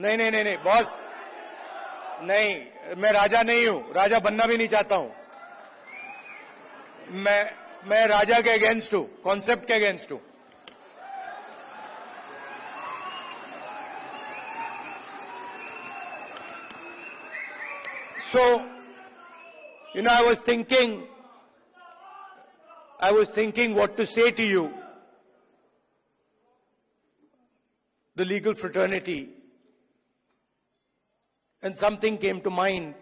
नहीं नहीं नहीं नहीं बॉस, नहीं, मैं राजा नहीं हूं, राजा बनना भी नहीं चाहता हूं। मैं राजा के अगेंस्ट हूं, कॉन्सेप्ट के अगेंस्ट हूं। So, I was thinking what to say to you, the legal fraternity, and something came to mind.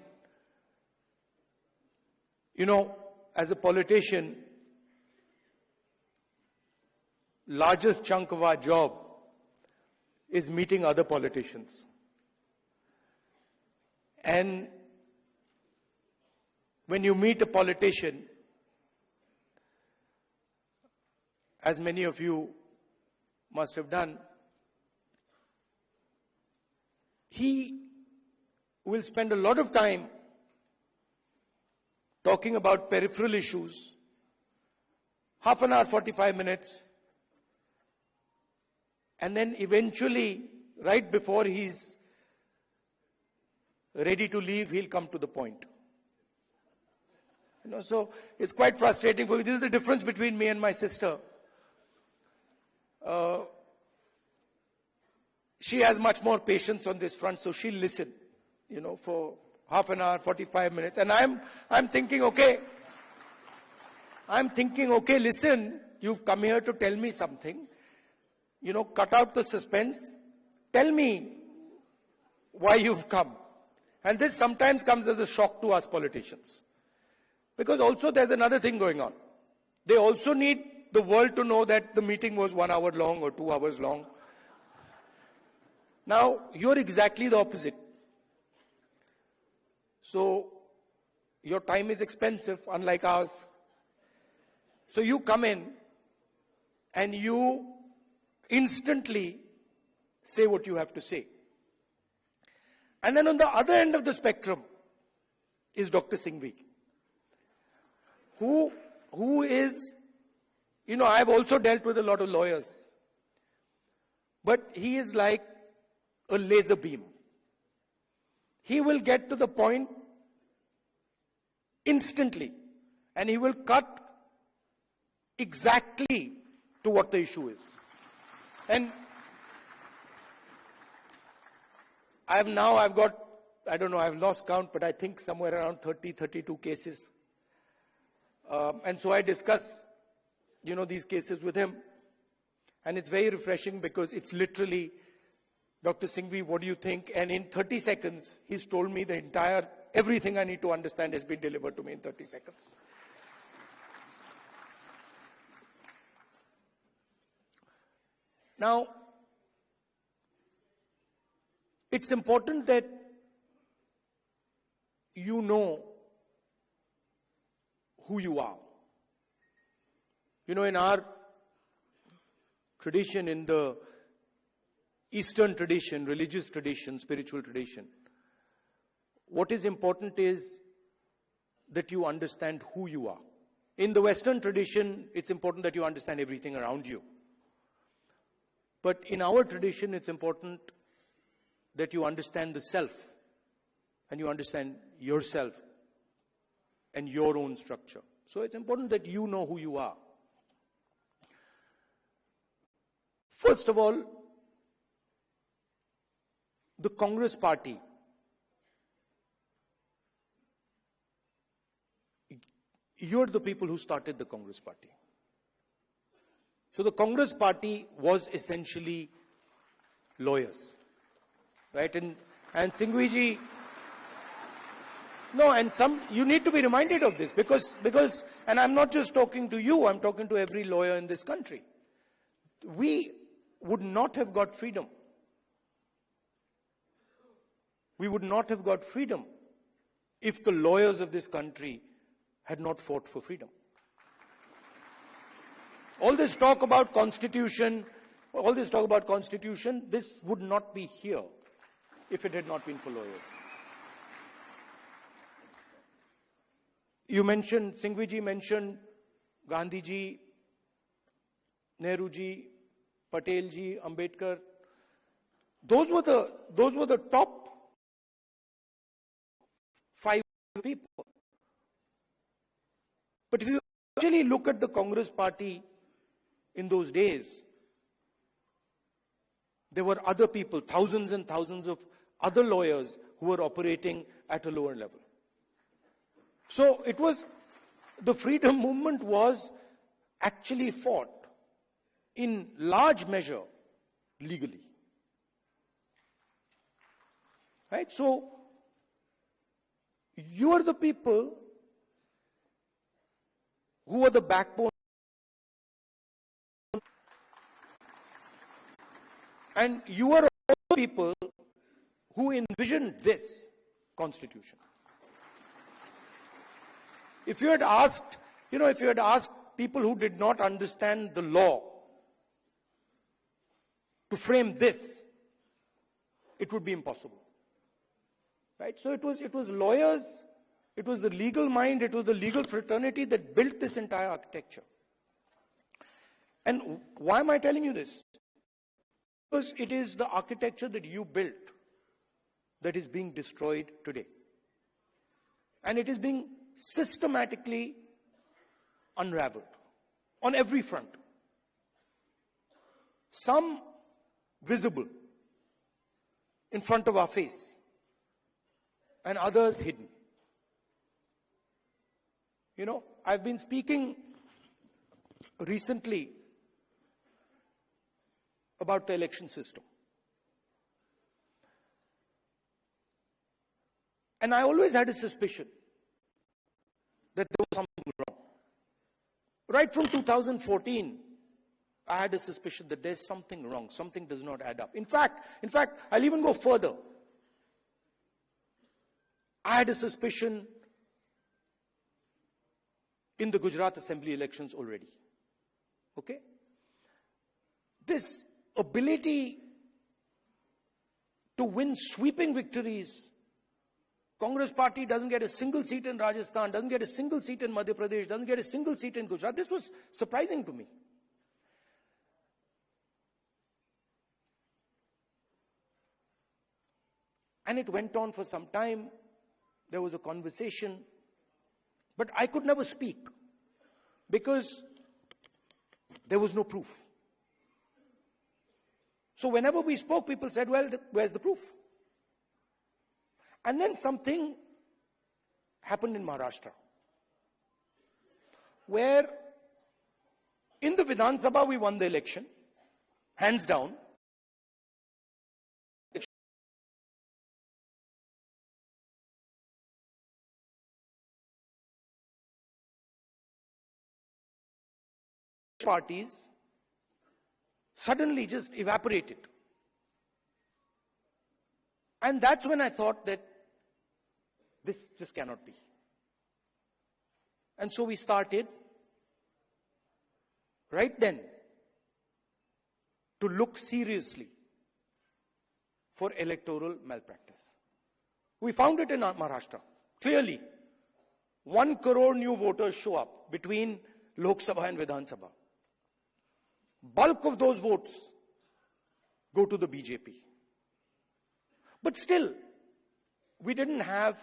As a politician, largest chunk of our job is meeting other politicians. And when you meet a politician, as many of you must have done, he will spend a lot of time talking about peripheral issues, half an hour, 45 minutes, and then eventually, right before he's ready to leave, he'll come to the point. So it's quite frustrating for me. This is the difference between me and my sister. She has much more patience on this front, so she'll listen, for half an hour, 45 minutes. And I'm thinking, okay, listen, you've come here to tell me something. Cut out the suspense. Tell me why you've come. And this sometimes comes as a shock to us politicians. Because also there's another thing going on. They also need the world to know that the meeting was 1 hour long or 2 hours long. Now, you're exactly the opposite. So, your time is expensive, unlike ours. So you come in and you instantly say what you have to say. And then on the other end of the spectrum is Dr. Singhvi, who is, I've also dealt with a lot of lawyers, but he is like a laser beam. He will get to the point instantly, and he will cut exactly to what the issue is. And I've got, I don't know, I've lost count, but I think somewhere around 30, 32 cases. And so I discuss, these cases with him. And it's very refreshing because it's literally, Dr. Singhvi, what do you think? And in 30 seconds, he's told me everything I need to understand has been delivered to me in 30 seconds. Now, it's important that you know who you are. In our tradition, in the Eastern tradition, religious tradition, spiritual tradition, what is important is that you understand who you are. In the Western tradition, it's important that you understand everything around you. But in our tradition, it's important that you understand the self and you understand yourself and your own structure. So it's important that you know who you are. First of all, the Congress party, you're the people who started the Congress party. So the Congress party was essentially lawyers, right? And Singhvi, no, and you need to be reminded of this because, and I'm not just talking to you, I'm talking to every lawyer in this country. We would not have got freedom. We would not have got freedom if the lawyers of this country had not fought for freedom. All this talk about constitution, this would not be here if it had not been for lawyers. Singhvi ji mentioned Gandhi ji, Nehru ji, Patel ji, Ambedkar. Those were the top 5 people. But if you actually look at the Congress party in those days, there were other people, thousands and thousands of other lawyers who were operating at a lower level. So it was, the freedom movement was actually fought in large measure legally. Right? So you are the people who are the backbone, and you are all the people who envisioned this constitution. If you had asked, if you had asked people who did not understand the law to frame this, it would be impossible. Right? So it was lawyers, it was the legal mind, it was the legal fraternity that built this entire architecture. And why am I telling you this? Because it is the architecture that you built that is being destroyed today. And it is being systematically unraveled on every front. Some visible in front of our face, and others hidden. I've been speaking recently about the election system. And I always had a suspicion that there was something wrong. Right from 2014, I had a suspicion that there's something wrong, something does not add up. In fact, I'll even go further. I had a suspicion in the Gujarat Assembly elections already. Okay? This ability to win sweeping victories. Congress party doesn't get a single seat in Rajasthan, doesn't get a single seat in Madhya Pradesh, doesn't get a single seat in Gujarat. This was surprising to me. And it went on for some time. There was a conversation, but I could never speak because there was no proof. So whenever we spoke, people said, well, where's the proof? And then something happened in Maharashtra, where in the Vidhan Sabha we won the election, hands down. Parties suddenly just evaporated. And that's when I thought that this just cannot be. And so we started right then to look seriously for electoral malpractice. We found it in Maharashtra. Clearly, 1 crore new voters show up between Lok Sabha and Vidhan Sabha. Bulk of those votes go to the BJP. But still, we didn't have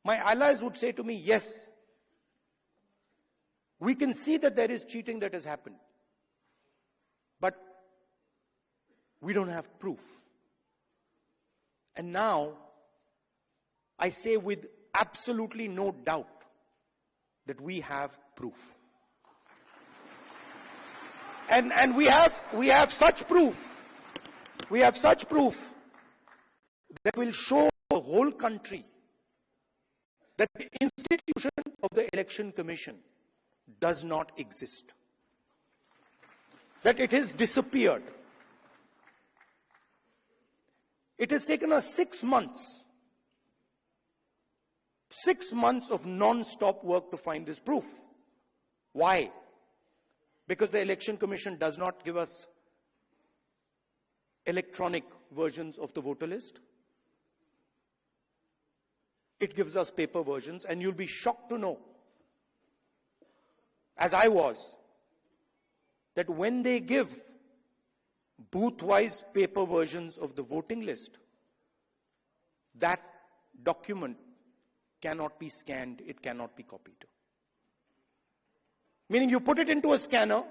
my allies would say to me, yes, we can see that there is cheating that has happened, but we don't have proof. And now, I say with absolutely no doubt that we have proof. And we have such proof. We have such proof that will show the whole country that the institution of the Election Commission does not exist. That it has disappeared. It has taken us 6 months. 6 months of non-stop work to find this proof. Why? Because the Election Commission does not give us electronic versions of the voter list. it gives us paper versions, and you'll be shocked to know, as I was, that when they give booth-wise paper versions of the voting list, that document cannot be scanned, it cannot be copied. Meaning you put it into a scanner,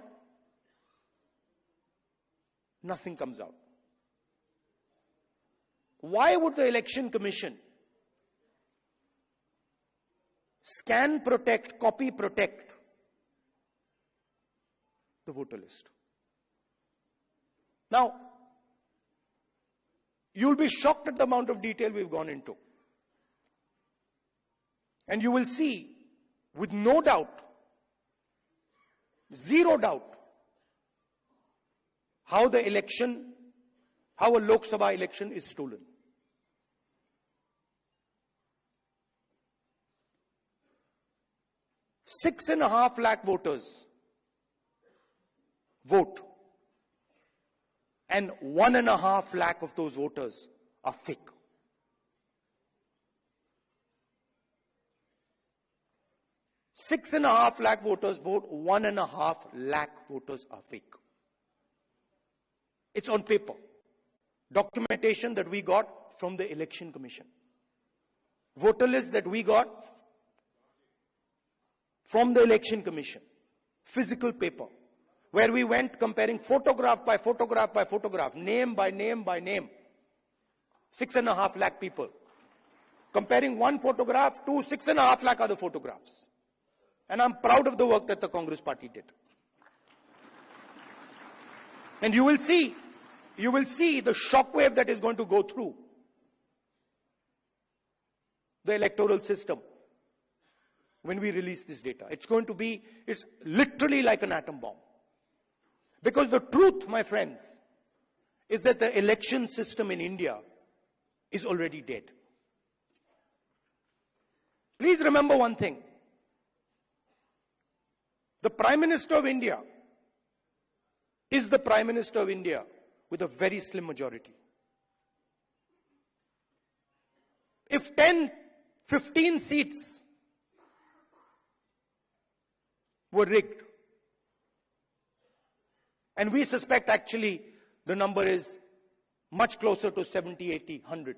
nothing comes out. Why would the Election Commission scan protect, copy protect the voter list? Now, you'll be shocked at the amount of detail we've gone into. And you will see, with no doubt, zero doubt, how a Lok Sabha election is stolen. 6.5 lakh voters vote, and 1.5 lakh of those voters are fake. Six and a half lakh voters vote, 1.5 lakh voters are fake. It's on paper. Documentation that we got from the Election Commission. Voter list that we got from the Election Commission. Physical paper. Where we went comparing photograph by photograph by photograph, name by name by name. 6.5 lakh people. Comparing one photograph to 6.5 lakh other photographs. And I'm proud of the work that the Congress party did. And you will see the shockwave that is going to go through the electoral system when we release this data. It's literally like an atom bomb. Because the truth, my friends, is that the election system in India is already dead. Please remember one thing. The Prime Minister of India is the Prime Minister of India with a very slim majority. If 10, 15 seats were rigged, and we suspect actually the number is much closer to 70, 80, 100.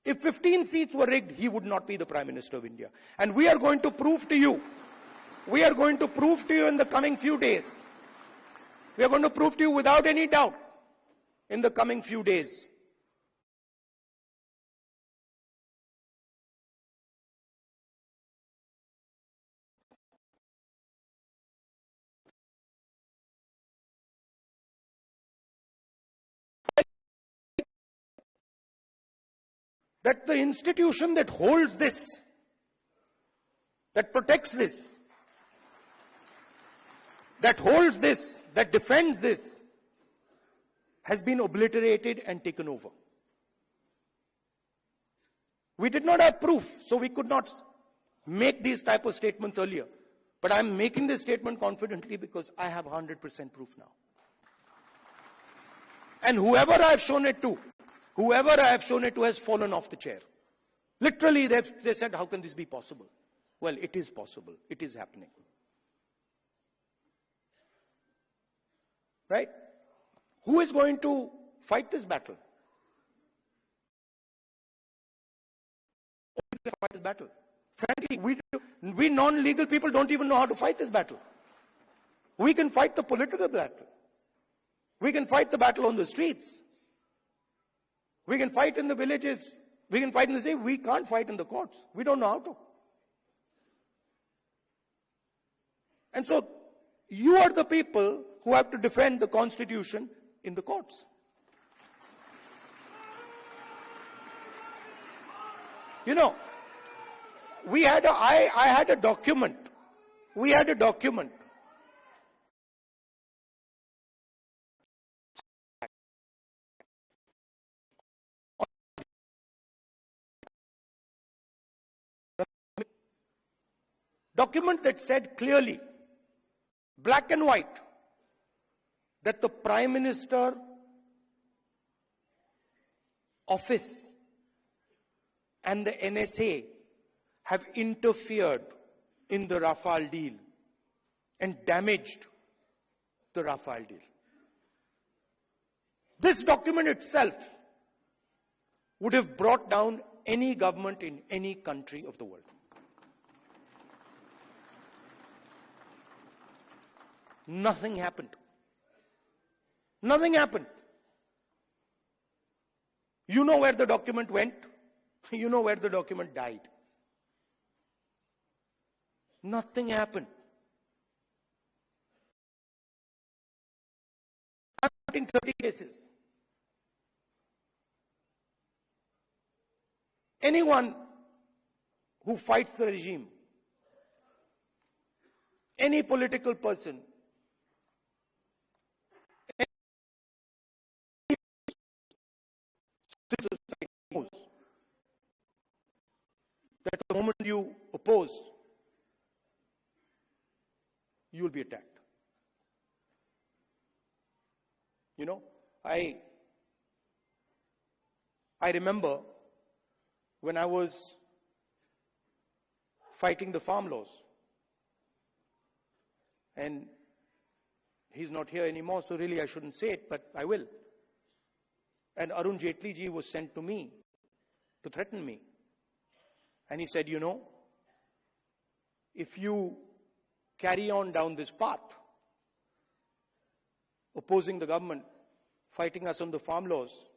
If 15 seats were rigged, he would not be the Prime Minister of India. And we are going to prove to you in the coming few days. We are going to prove to you without any doubt in the coming few days that the institution that holds this, that protects this, that holds this, that defends this, has been obliterated and taken over. We did not have proof, so we could not make these type of statements earlier. But I'm making this statement confidently because I have 100% proof now. And whoever I have shown it to has fallen off the chair. Literally, they said, how can this be possible? Well, it is possible. It is happening. Right? Who is going to fight this battle? Fight this battle. Frankly, we non-legal people don't even know how to fight this battle. We can fight the political battle. We can fight the battle on the streets. We can fight in the villages. We can fight in the city. We can't fight in the courts. We don't know how to. And so, you are the people who have to defend the Constitution in the courts. You know, I had a document. We had a document. Document that said clearly, black and white, that the Prime Minister office and the NSA have interfered in the Rafale deal and damaged the Rafale deal. This document itself would have brought down any government in any country of the world. Nothing happened. Nothing happened. You know where the document went. You know where the document died. Nothing happened. I'm counting 30 cases. Anyone who fights the regime, any political person, any society knows that the moment you oppose, you will be attacked. You know, I remember when I was fighting the farm laws, and he's not here anymore, so really I shouldn't say it, but I will. And Arun Jaitley ji was sent to me to threaten me. And he said, you know, if you carry on down this path, opposing the government, fighting us on the farm laws,